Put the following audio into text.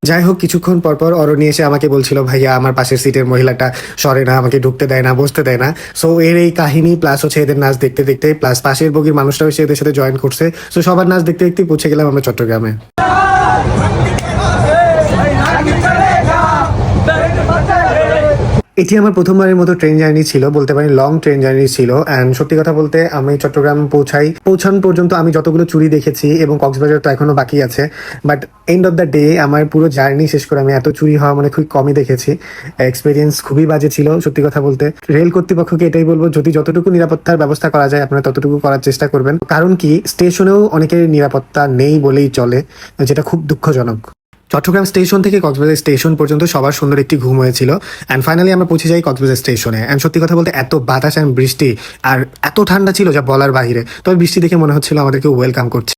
যাই হোক, কিছুক্ষণ পরপর অরণি এসে আমাকে বলছিল, ভাইয়া আমার পাশের সিটের মহিলাটা সরে না, আমাকে ঢুকতে দেয় না, বসতে দেয় না। সো এর এই কাহিনী প্লাস হচ্ছে এদের নাচ দেখতে দেখতে প্লাস পাশের বগির মানুষটাও এসে এদের সাথে জয়েন করছে। সো সবার নাচ দেখতে দেখতে পৌঁছে গেলাম আমরা চট্টগ্রামে। এটি আমার প্রথমবারের মতো ট্রেন জার্নি ছিল, বলতে পারি লং ট্রেন জার্নি ছিল। অ্যান্ড সত্যি কথা বলতে আমি চট্টগ্রাম পৌঁছানো পর্যন্ত আমি যতগুলো চুরি দেখেছি, এবং কক্সবাজার তো এখনো বাকি আছে, but end of the day আমার পুরো জার্নি শেষ করে আমি এত চুরি হওয়া মানে খুব কমই দেখেছি। এক্সপিরিয়েন্স খুবই বাজে ছিল সত্যি কথা বলতে। রেল কর্তৃপক্ষকে এটাই বলবো, যদি যতটুকু নিরাপত্তার ব্যবস্থা করা যায় আপনারা ততটুকু করার চেষ্টা করবেন, কারণ কি স্টেশনেও অনেকের নিরাপত্তা নেই বলেই চলে, যেটা খুব দুঃখজনক। চট্টগ্রাম স্টেশন থেকে কক্সবাজার স্টেশন পর্যন্ত সবার সুন্দর একটি ঘুম হয়েছিল। অ্যান্ড ফাইনালি আমরা পৌঁছে যাই কক্সবাজার স্টেশনে। অ্যান্ড সত্যি কথা বলতে এত বাতাস অ্যান্ড বৃষ্টি আর এত ঠান্ডা ছিল যা বলার বাইরে, তবে বৃষ্টি দেখে মনে হচ্ছিল আমাদেরকে ওয়েলকাম করছে।